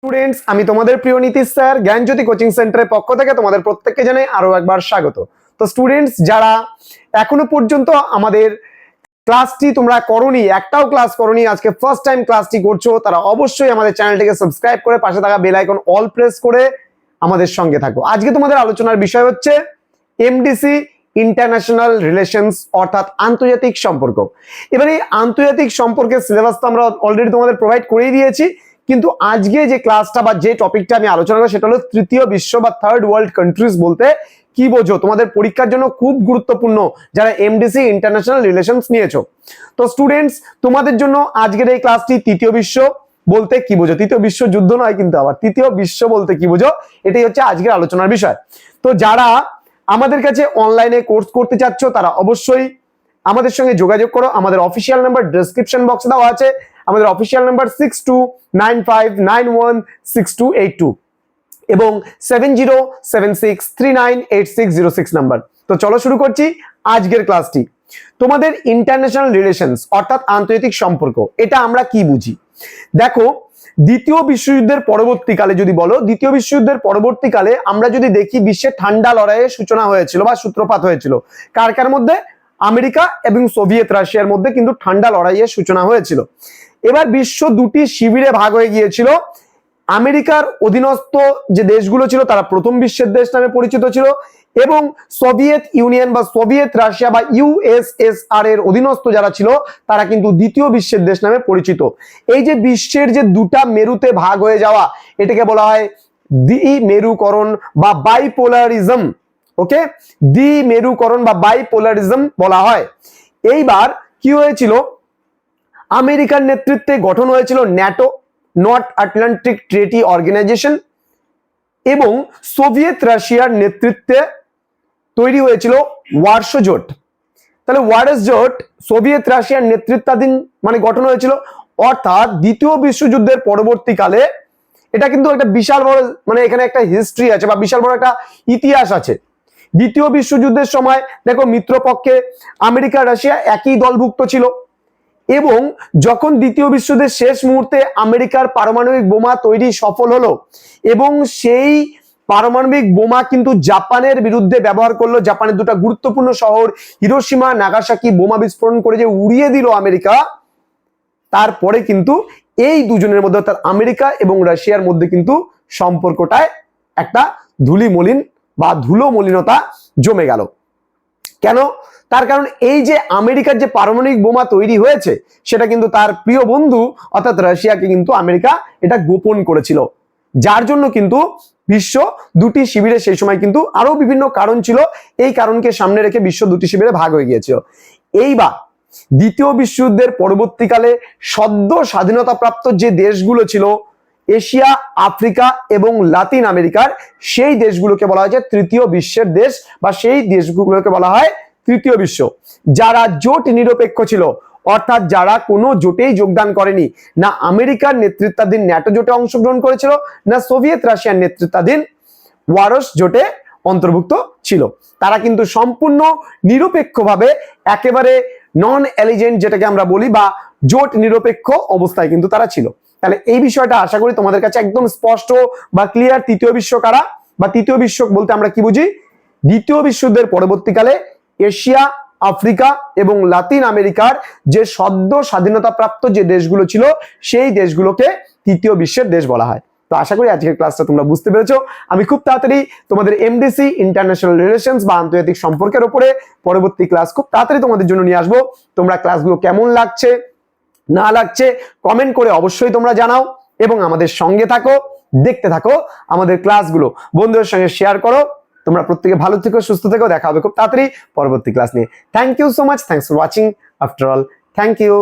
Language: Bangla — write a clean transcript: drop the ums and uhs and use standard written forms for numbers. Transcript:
স্টুডেন্টস, আমি তোমাদের প্রিয় নীতিশ স্যার জ্ঞানজ্যোতি কোচিং সেন্টারের পক্ষ থেকে তোমাদের প্রত্যেককে জানাই আরো একবার স্বাগত। তো স্টুডেন্টস, যারা এখনো পর্যন্ত আমাদের ক্লাসটি তোমরা করোনি, একটাও ক্লাস করোনি, আজকে ফার্স্ট টাইম ক্লাসটি করছো, তারা অবশ্যই আমাদের চ্যানেলটিকে সাবস্ক্রাইব করে পাশে থাকা বেল আইকন অল প্রেস করে আমাদের সঙ্গে থাকো। আজকে তোমাদের আলোচনার বিষয় হচ্ছে এমডিসি, ইন্টারন্যাশনাল রিলেশনস, অর্থাৎ আন্তর্জাতিক সম্পর্ক। এবারে এই আন্তর্জাতিক সম্পর্কের সিলেবাস তো আমরা অলরেডি তোমাদের প্রোভাইড করেই দিয়েছি, কিন্তু আজকে যে ক্লাসটা বা যে টপিকটা আমি আলোচনা করব সেটা হলো তৃতীয় বিশ্ব বা থার্ড ওয়ার্ল্ড কান্ট্রিজ বলতে কি বোঝো। তোমাদের পরীক্ষার জন্য খুব গুরুত্বপূর্ণ যারা এমডিসি, ইন্টারন্যাশনাল রিলেশনস নিয়েছো। তো স্টুডেন্টস, তোমাদের জন্য আজকের এই ক্লাসটি তৃতীয় বিশ্ব বলতে কি বোঝো, তৃতীয় বিশ্ব যুদ্ধ নয় কিন্তু, আবার তৃতীয় বিশ্ব বলতে কি বোঝো, এটাই হচ্ছে আজকের আলোচনার বিষয়। তো যারা আমাদের কাছে অনলাইনে কোর্স করতে চাচ্ছ তারা অবশ্যই আমাদের সঙ্গে যোগাযোগ করো। আমাদের অফিসিয়াল নাম্বার ডেসক্রিপশন বক্সে দেওয়া আছে। আমাদের অফিসিয়াল নাম্বার 6295916282 এবং 7076398606 নাম্বার। তো চলো শুরু করছি আজকের ক্লাসটি। তোমাদের ইন্টারন্যাশনাল রিলেশনস অর্থাৎ আন্তর্জাতিক সম্পর্ক, এটা আমরা কি বুঝি? দেখো, দ্বিতীয় বিশ্বযুদ্ধের পরবর্তীকালে যদি বলো, দ্বিতীয় বিশ্বযুদ্ধের পরবর্তীকালে আমরা যদি দেখি বিশ্বের ঠান্ডা লড়াইয়ের সূচনা হয়েছিল বা সূত্রপাত হয়েছিল কার কার মধ্যে? আমেরিকা এবং সোভিয়েত রাশিয়ার মধ্যে কিন্তু ঠান্ডা লড়াইয়ের সূচনা হয়েছিল। এবার বিশ্ব দুটি শিবিরে ভাগ হয়ে গিয়েছিল। আমেরিকার অধীনস্থ যে দেশগুলো ছিল তারা প্রথম বিশ্বের দেশ নামে পরিচিত ছিল, এবং সোভিয়েত ইউনিয়ন বা সোভিয়েত রাশিয়া বা ইউএসএসআর এর অধীনস্থ যারা ছিল তারা কিন্তু দ্বিতীয় বিশ্বের দেশ নামে পরিচিত। এই যে বিশ্বের যে দুটা মেরুতে ভাগ হয়ে যাওয়া, এটাকে বলা হয় দ্বিমেরুকরণ বা বাইপোলারিজম। ওকে, দ্বিমেরুকরণ বা বাইপোলারিজম বলা হয়। এইবার কি হয়েছিল? আমেরিকার নেতৃত্বে গঠন হয়েছিল NATO, north Atlantic treaty organization, এবং সোভিয়েত রাশিয়ার নেতৃত্বে তৈরি হয়েছিল ওয়ারশো জোট। তাহলে ওয়ারশ জোট সোভিয়েত রাশিয়ার নেতৃত্বাধীন মানে গঠন হয়েছিল। অর্থাৎ দ্বিতীয় বিশ্বযুদ্ধের পরবর্তীকালে এটা কিন্তু একটা বিশাল বড় মানে এখানে একটা হিস্ট্রি আছে বা বিশাল বড় একটা ইতিহাস আছে। দ্বিতীয় বিশ্বযুদ্ধের সময় দেখো, মিত্রপক্ষে আমেরিকা রাশিয়া একই দলভুক্ত ছিল, এবং যখন দ্বিতীয় বিশ্বযুদ্ধের শেষ মুহূর্তে আমেরিকার পারমাণবিক বোমা তৈরি সফল হলো এবং সেই পারমাণবিক বোমা কিন্তু জাপানের বিরুদ্ধে ব্যবহার করলো, জাপানের দুটো গুরুত্বপূর্ণ শহর হিরোশিমা, নাগাসাকি বোমা বিস্ফোরণ করে যে উড়িয়ে দিল আমেরিকা, তারপরে কিন্তু এই দুজনের মধ্যে অর্থাৎ আমেরিকা এবং রাশিয়ার মধ্যে কিন্তু সম্পর্কটায় একটা ধুলিমলিন বা ধুলো মলিনতা জমে গেল। কেন? তার কারণ এই যে আমেরিকার যে পারমাণবিক বোমা তৈরি হয়েছে সেটা কিন্তু তার প্রিয় বন্ধু অর্থাৎ রাশিয়াকে কিন্তু আমেরিকা এটা গোপন করেছিল, যার জন্য কিন্তু বিশ্ব দুটি শিবিরে সেই সময় কিন্তু আরো বিভিন্ন কারণ ছিল, এই কারণকে সামনে রেখে বিশ্ব দুটি শিবিরে ভাগ হয়ে গিয়েছিল। এইবার দ্বিতীয় বিশ্বযুদ্ধের পরবর্তীকালে সদ্য স্বাধীনতাপ্রাপ্ত যে দেশগুলো ছিল এশিয়া, আফ্রিকা এবং লাতিন আমেরিকার, সেই দেশগুলোকে বলা হয়েছে তৃতীয় বিশ্বের দেশ বা সেই দেশগুলোকে বলা হয় তৃতীয় বিশ্ব। যারা জোট নিরপেক্ষ ছিল অর্থাৎ যারা কোনো জোটেই যোগদান করেনি, না আমেরিকার নেতৃত্বাধীন ন্যাটো জোটে অংশগ্রহণ করেছিল, না সোভিয়েত রাশিয়ার নেতৃত্বাধীন ওয়ারশ জোটে অন্তর্ভুক্ত ছিল, তারা কিন্তু সম্পূর্ণ নিরপেক্ষভাবে একেবারে নন অ্যালিজেন্ট যেটাকে আমরা বলি বা জোট নিরপেক্ষ অবস্থায় কিন্তু তারা ছিল। তাহলে এই বিষয়টা আশা করি তোমাদের কাছে একদম স্পষ্ট বা ক্লিয়ার। তৃতীয় বিশ্ব কারা বা তৃতীয় বিশ্ব বলতে আমরা কি বুঝি? দ্বিতীয় বিশ্বযুদ্ধের পরবর্তীকালে এশিয়া, আফ্রিকা এবং লাতিন আমেরিকার যে সদ্য স্বাধীনতাপ্রাপ্ত যে দেশগুলো ছিল সেই দেশগুলোকে তৃতীয় বিশ্বের দেশ বলা হয়। তো আশা করি আজকের ক্লাসটা তোমরা বুঝতে পেরেছো। আমি খুব তাড়াতাড়ি তোমাদের এমডিসি, ইন্টারন্যাশনাল রিলেশনস বা আন্তর্জাতিক সম্পর্কের উপরে পরবর্তী ক্লাস খুব তাড়াতাড়ি তোমাদের জন্য নিয়ে আসবো। তোমরা ক্লাসগুলো কেমন লাগছে না লাগছে কমেন্ট করে অবশ্যই তোমরা জানাও, এবং আমাদের সঙ্গে থাকো, দেখতে থাকো আমাদের ক্লাসগুলো, বন্ধুদের সঙ্গে শেয়ার করো। তোমরা প্রত্যেকে ভালো থেকো, সুস্থ থেকো, দেখা হবে খুব তাড়াতাড়ি পরবর্তী ক্লাস নিয়ে। Thank you so much, thanks for watching. After all, thank you.